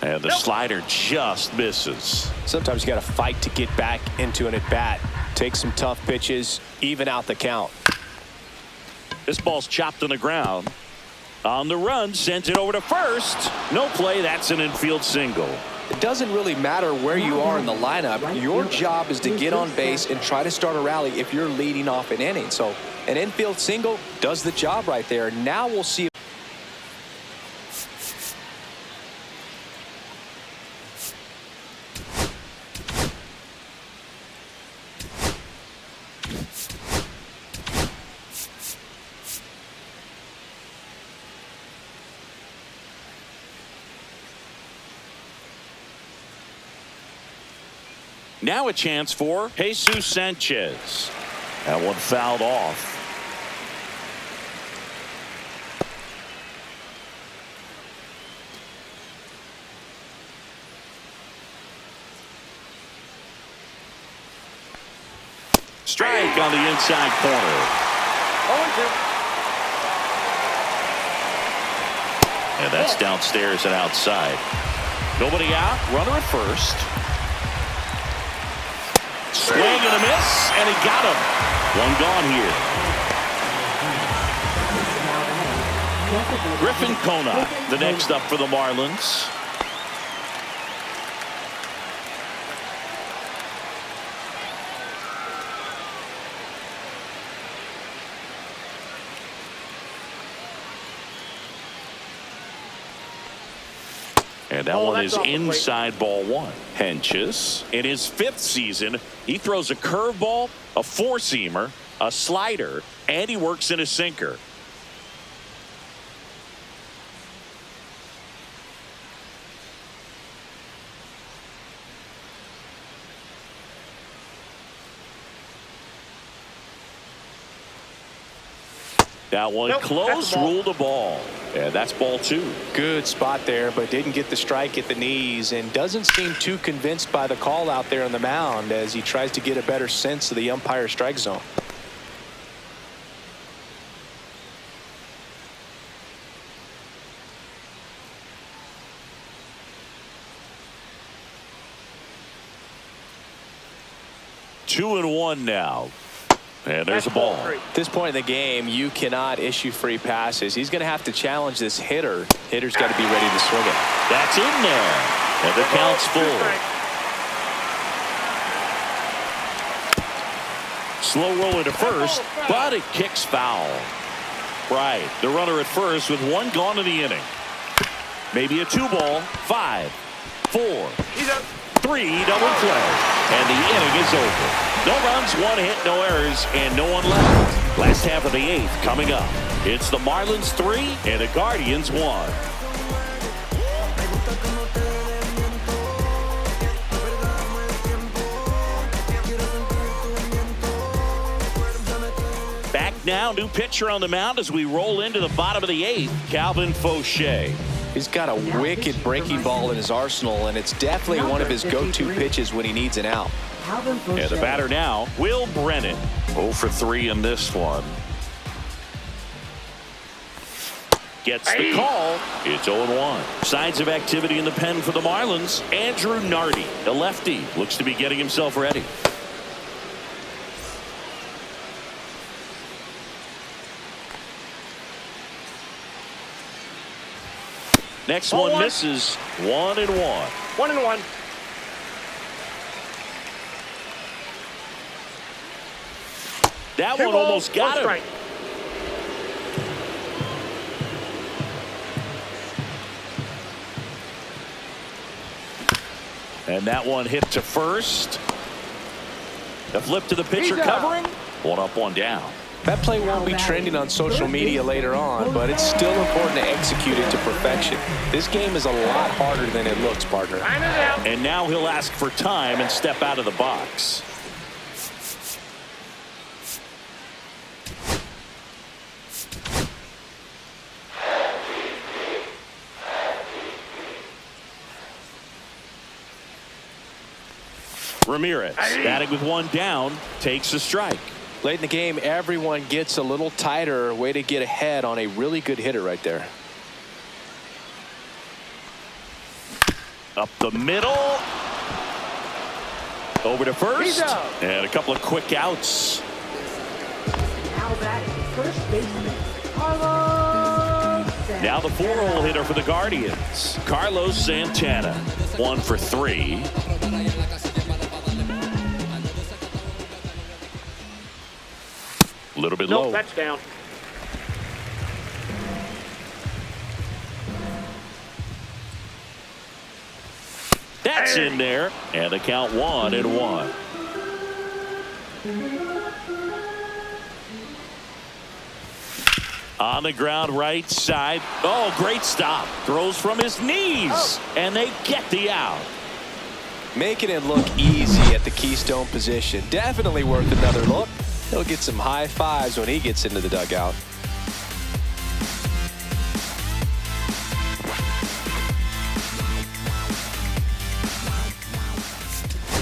And the slider just misses. Sometimes you got to fight to get back into an at-bat. Take some tough pitches, even out the count. This ball's chopped on the ground. On the run, sent it over to first. No play, that's an infield single. It doesn't really matter where you are in the lineup. Your job is to get on base and try to start a rally if you're leading off an inning. So an infield single does the job right there. Now we'll see. Now a chance for Jesus Sanchez. That one fouled off. Strike on the inside corner. 0-2. And that's downstairs and outside. Nobody out. Runner at first. Swing and a miss, and he got him. One gone here. Griffin Kona, the next up for the Marlins. And that one is inside ball one. Henches, in his 5th season, he throws a curveball, a 4-seamer, a slider, and he works in a sinker. That one close, ruled a ball. And that's ball 2. Good spot there, but didn't get the strike at the knees and doesn't seem too convinced by the call out there on the mound as he tries to get a better sense of the umpire strike zone. Two and one now. And there's a ball. At this point in the game, you cannot issue free passes. He's going to have to challenge this hitter. Hitter's got to be ready to swing it. That's in there. And the count's full. Slow roller to first, but it kicks foul. Right. The runner at first with one gone in the inning. Maybe a 2-ball. 5, 4, 3 double play. And the inning is over. No runs, 1 hit, no errors, and no one left. Last half of the 8th coming up. It's the Marlins 3 and the Guardians 1. Back now, new pitcher on the mound as we roll into the bottom of the 8th, Calvin Fauché. He's got a wicked breaking ball in his arsenal, and it's definitely one of his go-to pitches when he needs an out. And the batter now, Will Brennan. 0 for 3 in this one. Gets the call. It's 0-1. Signs of activity in the pen for the Marlins. Andrew Nardi, a lefty, looks to be getting himself ready. Next one misses. 1-1. 1-1. That one almost got him. And that one hit to first. The flip to the pitcher covering. 1 up, 1 down. That play won't be trending on social media later on, but it's still important to execute it to perfection. This game is a lot harder than it looks, partner. And now he'll ask for time and step out of the box. Ramirez, batting with 1 down, takes a strike. Late in the game, everyone gets a little tighter. Way to get ahead on a really good hitter right there. Up the middle. Over to first. And a couple of quick outs. Now batting first baseman, Carlos Santana. Now the 4-hole hitter for the Guardians, Carlos Santana. 1 for 3. A little bit low. That's down. That's in there. And the count 1-1. On the ground right side. Oh, great stop. Throws from his knees. And they get the out. Making it look easy at the keystone position. Definitely worth another look. He'll get some high fives when he gets into the dugout.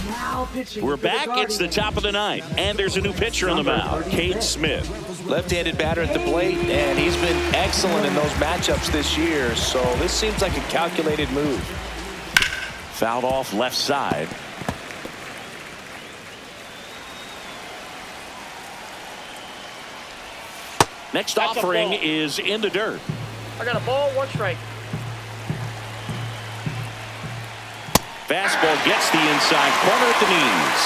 Now pitching We're for the back. It's the Guardians. top of the ninth, and there's a new pitcher on the mound, Cade Smith. Left-handed batter at the plate, and he's been excellent in those matchups this year, so this seems like a calculated move. Fouled off left side. Next That's a offering ball. is in the dirt. I got a ball, 1 strike. Fastball gets the inside corner at the knees.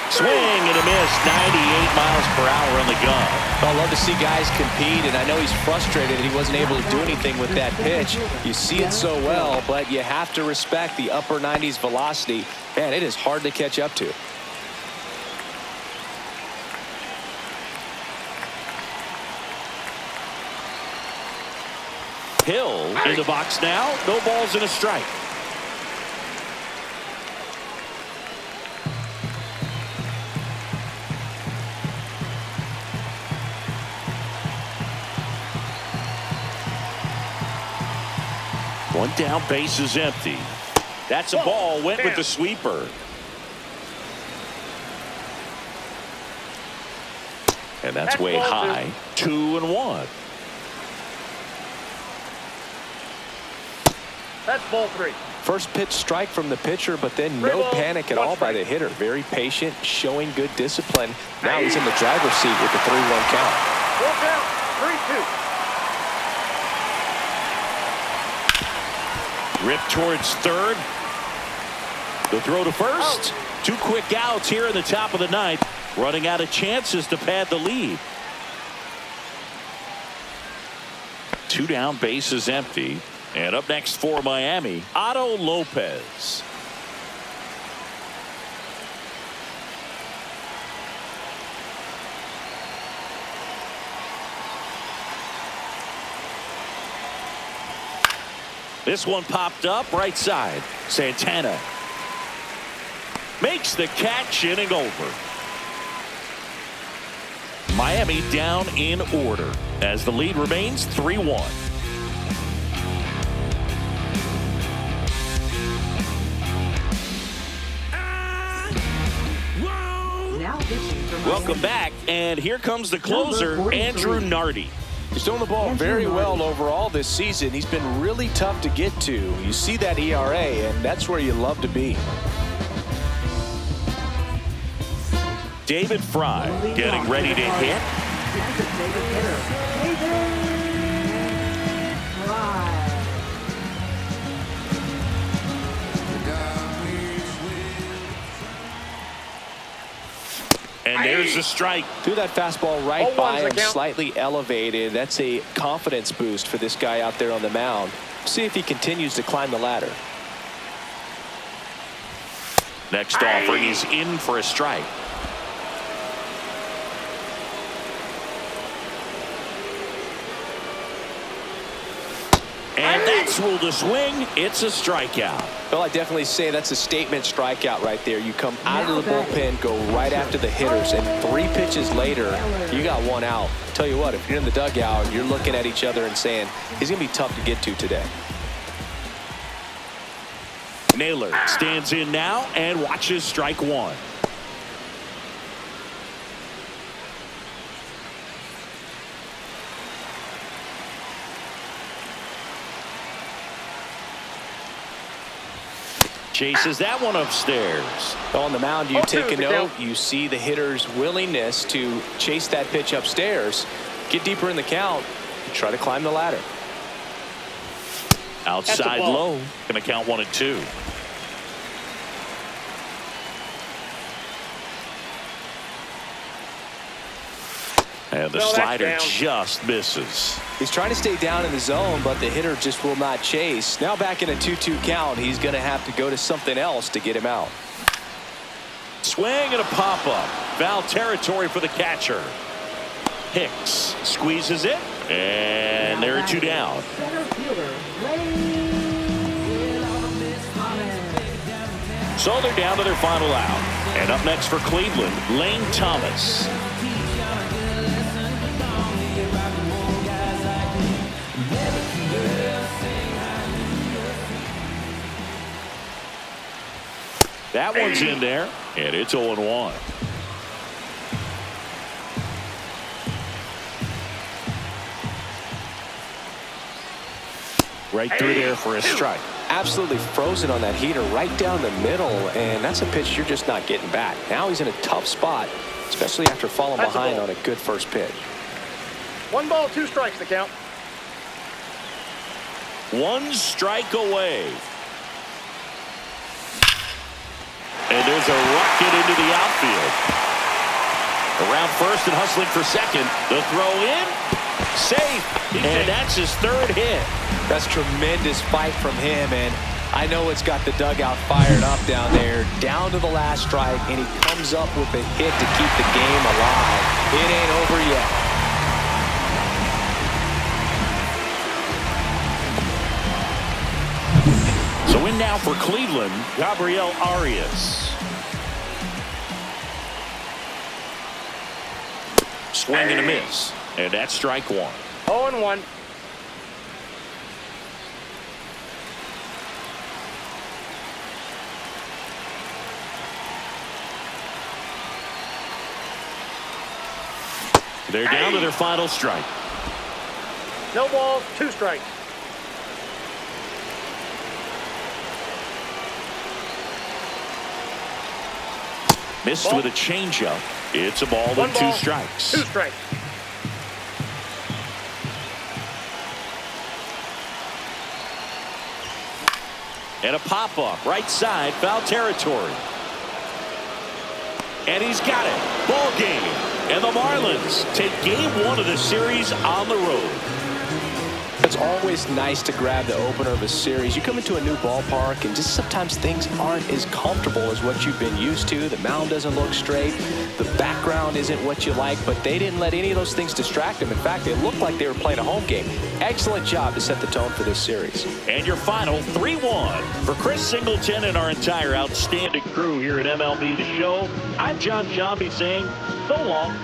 Swing and a miss. 98 miles per hour on the gun. I love to see guys compete, and I know he's frustrated that he wasn't able to do anything with that pitch. You see it so well, but you have to respect the upper 90s velocity. Man, it is hard to catch up to. Hill in the box now. No balls and a strike. One down, base is empty. That's a ball. Went with the sweeper. And that's way high. 2-1. That's ball 3. First pitch strike from the pitcher, but then Three no balls, panic at one all by strike. the hitter. Very patient, showing good discipline. Now he's in the driver's seat with the 3-1 count. 4 count, 3-2. Rip towards third. The throw to first. 2 quick outs here in the top of the ninth. Running out of chances to pad the lead. 2 down, base is empty. And up next for Miami, Otto Lopez. This one popped up right side. Santana makes the catch, inning over. Miami down in order as the lead remains 3-1. Now pitching for Welcome Miami. back, and here comes the closer, Number 43. Andrew Nardi. He's throwing the ball very well overall this season. He's been really tough to get to. You see that ERA, and that's where you love to be. David Fry getting ready to hit. Designated hitter, David Fry. And there's a strike. Threw that fastball right 0-1's by the him, count. slightly elevated. That's a confidence boost for this guy out there on the mound. See if he continues to climb the ladder. Next offering, he's in for a strike. And that's ruled a swing. It's a strikeout. Well, I definitely say that's a statement strikeout right there. You come out of the bullpen, go right after the hitters, and 3 pitches later, you got 1 out. Tell you what, if you're in the dugout, you're looking at each other and saying, he's going to be tough to get to today. Naylor stands in now and watches strike 1. Chases that one upstairs. On the mound, you 0-2 take a the note. count. You see the hitter's willingness to chase that pitch upstairs, get deeper in the count, and try to climb the ladder. Outside ball. low. Going to count 1 and 2. And the No, that's slider down. just misses. He's trying to stay down in the zone, but the hitter just will not chase. Now back in a 2-2 count, he's going to have to go to something else to get him out. Swing and a pop-up. Foul territory for the catcher. Hicks squeezes it, and there are 2 down. Center fielder, Lane Thomas. So they're down to their final out. And up next for Cleveland, Lane Thomas. That one's in there, and it's 0-1. Right through there for a strike. Absolutely frozen on that heater right down the middle, and that's a pitch you're just not getting back. Now he's in a tough spot, especially after falling behind on a good first pitch. 1 ball, 2 strikes to count. 1 strike away. And there's a rocket into the outfield. Around first and hustling for second. The throw in. Safe. And that's his 3rd hit. That's tremendous fight from him, and I know it's got the dugout fired up down there. Down to the last strike, and he comes up with a hit to keep the game alive. It ain't over yet. So in now for Cleveland, Gabriel Arias. Swing and a miss. And that's strike 1. 0-1. They're down to their final strike. No balls, 2 strikes. Missed with a changeup. It's a ball with 2 strikes. 2 strikes. And a pop-up right side, foul territory. And he's got it. Ball game. And the Marlins take game 1 of the series on the road. It's always nice to grab the opener of a series. You come into a new ballpark, and just sometimes things aren't as comfortable as what you've been used to. The mound doesn't look straight. The background isn't what you like, but they didn't let any of those things distract them. In fact, it looked like they were playing a home game. Excellent job to set the tone for this series. And your final 3-1 for Chris Singleton and our entire outstanding crew here at MLB The Show. I'm John Sciambi saying so long.